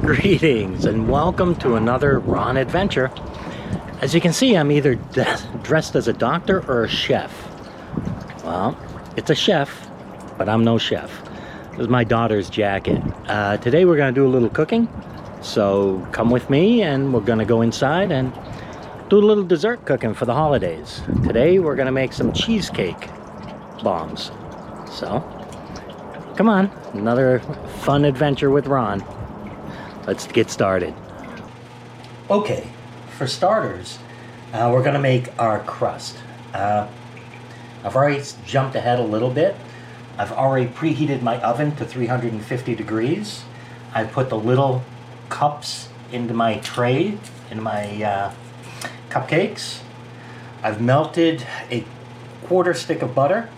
Greetings and welcome to another Ron adventure. As you can see, I'm either dressed as a doctor or a chef. Well, it's a chef, but I'm no chef. This is my daughter's jacket. Today we're going to do a little cooking, so come with me and we're going to go inside and do a little dessert cooking for the holidays. Today we're going to make some cheesecake bombs. So, come on, another fun adventure with Ron. Let's get started. Okay, for starters, we're gonna make our crust. I've already jumped ahead a little bit. I've already preheated my oven to 350 degrees. I put the little cups into my tray, in my cupcakes. I've melted a quarter stick of butter,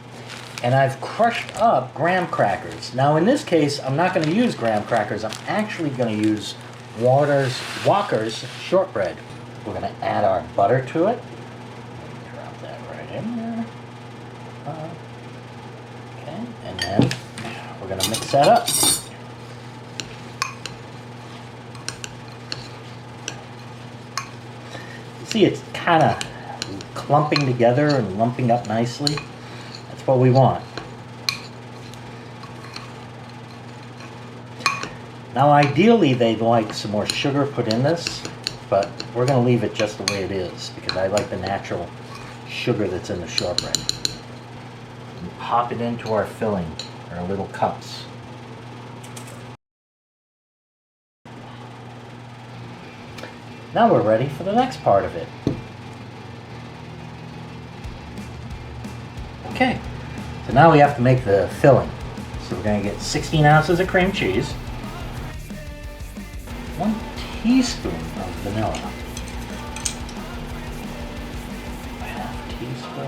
and I've crushed up graham crackers. Now in this case, I'm not going to use graham crackers. I'm actually going to use Walker's shortbread. We're going to add our butter to it. Drop that right in there. Okay, and then we're going to mix that up. See, it's kind of clumping together and lumping up nicely. What we want. Now ideally they'd like some more sugar put in this, but we're going to leave it just the way it is because I like the natural sugar that's in the shortbread. And pop it into our filling, our little cups. Now we're ready for the next part of it. Okay. So now we have to make the filling. So we're going to get 16 ounces of cream cheese, 1 teaspoon of vanilla, 1/2 teaspoon,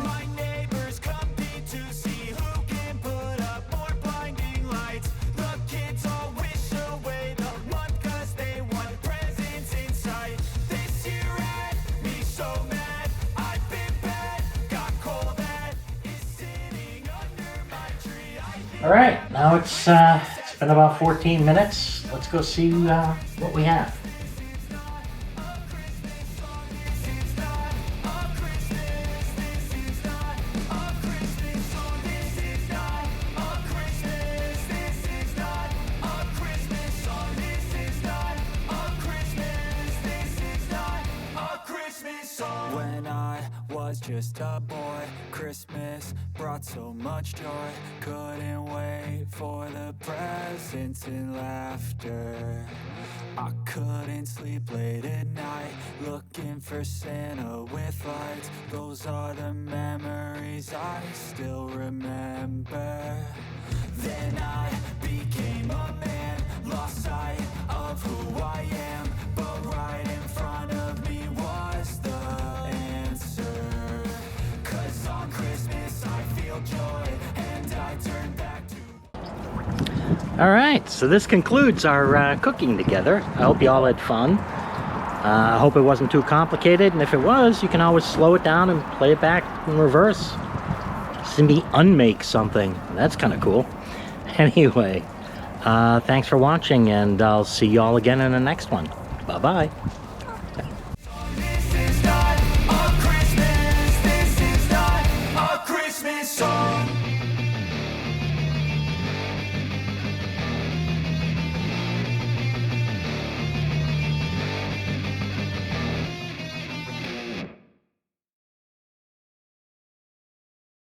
my neighbors compete to see who can put up more blinding lights. The kids all wish away the month cause they want presents in sight. This year had me so mad, I've been bad, got cold that is sitting under my tree. Alright, now it's been about 14 minutes. Let's go see what we have. When I was just a boy, Christmas brought so much joy. Couldn't wait for the presents and laughter. I couldn't sleep late at night, looking for Santa with lights. Those are the memories I still remember. Then I became a man, lost sight of who I am, but right in front of me was the answer. 'Cause on Christmas I feel joy, and I turn back to... Alright, so this concludes our cooking together. I hope you all had fun. I hope it wasn't too complicated, and if it was, you can always slow it down and play it back in reverse. See me unmake something. That's kind of cool. Anyway, thanks for watching, and I'll see you all again in the next one. Bye-bye. This is not a Christmas, this is not a Christmas song.